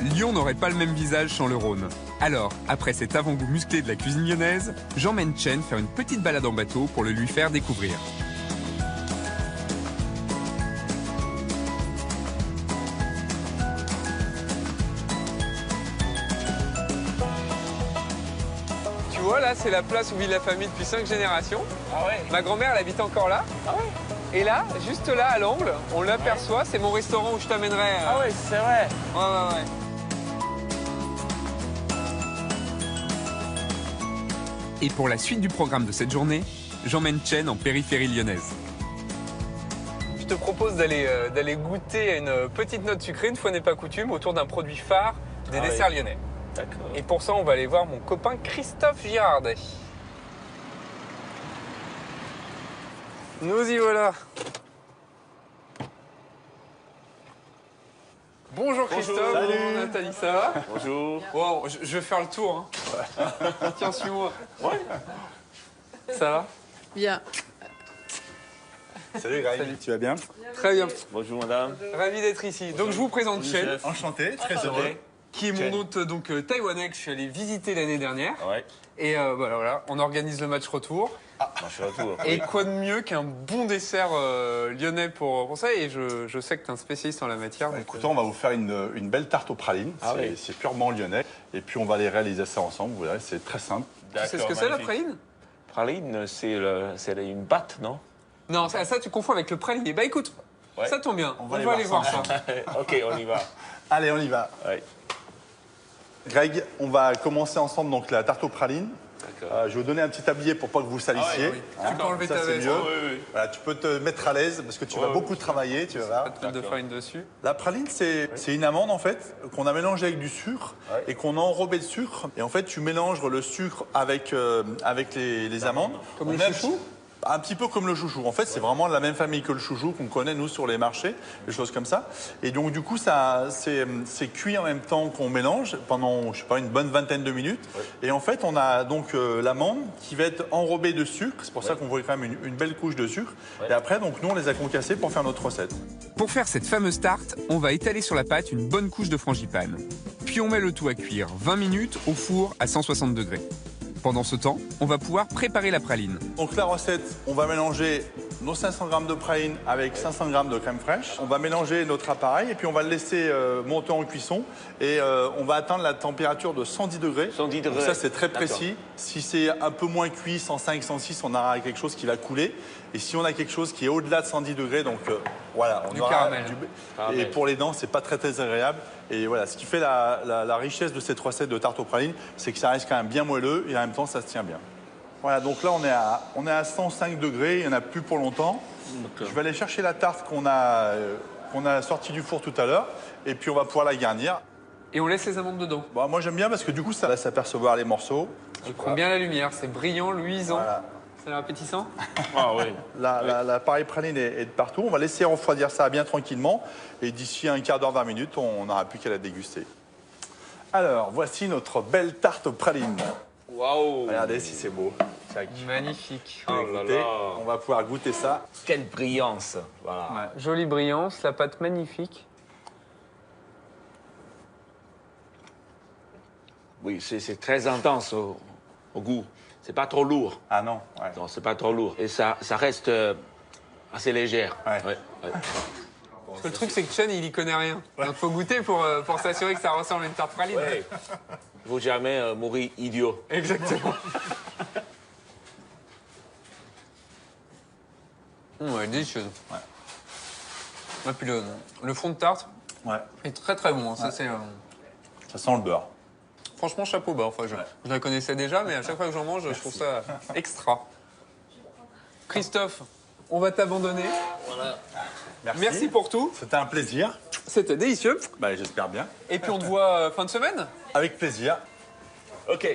Lyon n'aurait pas le même visage sans le Rhône. Alors, après cet avant-goût musclé de la cuisine lyonnaise, j'emmène Chen faire une petite balade en bateau pour le lui faire découvrir. Tu vois, là, c'est la place où vit la famille depuis 5 générations. Ah ouais. Ma grand-mère, elle habite encore là. Ah ouais. Et là, juste là, à l'angle, on l'aperçoit, c'est mon restaurant où je t'amènerai. Ah ouais, c'est vrai. Ouais. Et pour la suite du programme de cette journée, j'emmène Chen en périphérie lyonnaise. Je te propose d'aller goûter à une petite note sucrée, une fois n'est pas coutume, autour d'un produit phare des desserts lyonnais. D'accord. Et pour ça, on va aller voir mon copain Christophe Girardet. Nous y voilà. Bonjour Christophe, Salut. bonjour Nathalie, ça va? Bonjour. Wow, je vais faire le tour. Hein. Tiens, suis-moi. Ouais. Ça va? Bien. Salut Greg, Salut. tu vas bien? Très bien. Bonjour madame. Ravi d'être ici. Donc je vous présente Chen, chef. Enchanté, très heureux. qui est Chen. mon hôte taïwanais que je suis allé visiter l'année dernière. Ouais. Et voilà, on organise le match retour. Je suis retour. Et quoi de mieux qu'un bon dessert lyonnais pour ça? Et je sais que tu es un spécialiste en la matière. donc, Écoutez, on va vous faire une belle tarte aux pralines. Ah C'est oui. c'est purement lyonnais. Et puis on va les réaliser ça ensemble. Vous verrez, c'est très simple. tu sais ce que c'est la praline? Praline, c'est une pâte, non? Non, ça tu confonds avec le praliné. Bah écoute, Ouais. ça tombe bien. On On va va aller aller voir voir ça ça. Ok, on y va. Allez, on y va. Ouais. Greg, on va commencer ensemble donc la tarte aux pralines. D'accord. Je vais vous donner un petit tablier pour pas que vous salissiez. oui. Tu peux enlever ça, ta c'est veste. mieux. Oui. Voilà, tu peux te mettre à l'aise parce que tu vas Ouais, beaucoup travailler, tu vas voir. Pas de truc de farine dessus. La praline, c'est une amande en fait qu'on a mélangée avec du sucre et qu'on a enrobé de sucre. Et en fait, tu mélanges le sucre avec les amandes. Comme le Même- chouchou? Un petit peu comme le chouchou. En fait, c'est vraiment la même famille que le chouchou qu'on connaît nous sur les marchés, des choses comme ça. Et donc du coup, ça c'est cuit en même temps qu'on mélange pendant, je sais pas, une bonne vingtaine de minutes. Et en fait, on a donc l'amande qui va être enrobée de sucre. C'est pour ça qu'on voit quand même une belle couche de sucre. Et après, donc nous, on les a concassés pour faire notre recette. Pour faire cette fameuse tarte, on va étaler sur la pâte une bonne couche de frangipane. Puis on met le tout à cuire 20 minutes au four à 160 degrés. Pendant ce temps, on va pouvoir préparer la praline. Donc la recette, on va mélanger nos 500 g de praline avec 500 g de crème fraîche. On va mélanger notre appareil et puis on va le laisser monter en cuisson. Et on va atteindre la température de 110 degrés. 110 Donc degrés. ça, c'est très précis. Si c'est un peu moins cuit, 105, 106, on aura quelque chose qui va couler. Et si on a quelque chose qui est au-delà de 110 degrés, donc voilà, on Du aura caramel. Caramel. Et pour les dents, c'est pas très très agréable. Et voilà, ce qui fait la richesse de cette recette de tarte aux pralines, c'est que ça reste quand même bien moelleux et en même temps, ça se tient bien. Voilà, donc là, on est à 105 degrés, il n'y en a plus pour longtemps. Je vais aller chercher la tarte qu'on a sortie du four tout à l'heure, et puis on va pouvoir la garnir. Et on laisse les amandes dedans. Bon, moi, j'aime bien parce que du coup, ça laisse apercevoir les morceaux. Je prends bien la lumière, c'est brillant, luisant. Voilà. Ça a l'air appétissant. Ah oui. L'appareil praline est de partout. On va laisser refroidir ça bien tranquillement, et d'ici un quart d'heure, 20 minutes, on n'aura plus qu'à la déguster. Alors, voici notre belle tarte aux pralines. Waouh. Regardez si c'est beau. Tac. Magnifique. Oh là Écoutez, là. on va pouvoir goûter ça. Quelle brillance. Voilà. Jolie brillance, la pâte magnifique. Oui, c'est très intense au goût. C'est pas trop lourd. Ah non, ouais. Non, c'est pas trop lourd. Et ça reste assez légère. Ouais. Ouais. Parce que le truc, c'est que Chen, il y connaît rien. Donc faut goûter pour s'assurer que ça ressemble à une tarte praline. Ouais. Il faut jamais mourir idiot. Exactement. Ouais, délicieuse. Ouais. Et puis le fond de tarte Ouais. est très très bon. Hein. Ça, c'est, Ça sent le beurre. franchement, chapeau bas. Enfin, je la connaissais déjà, mais à chaque fois que j'en mange, je trouve ça extra. Christophe, on va t'abandonner. Merci pour tout. C'était un plaisir. C'était délicieux. Bah, j'espère bien. Et puis on te voit fin de semaine. Avec plaisir. OK.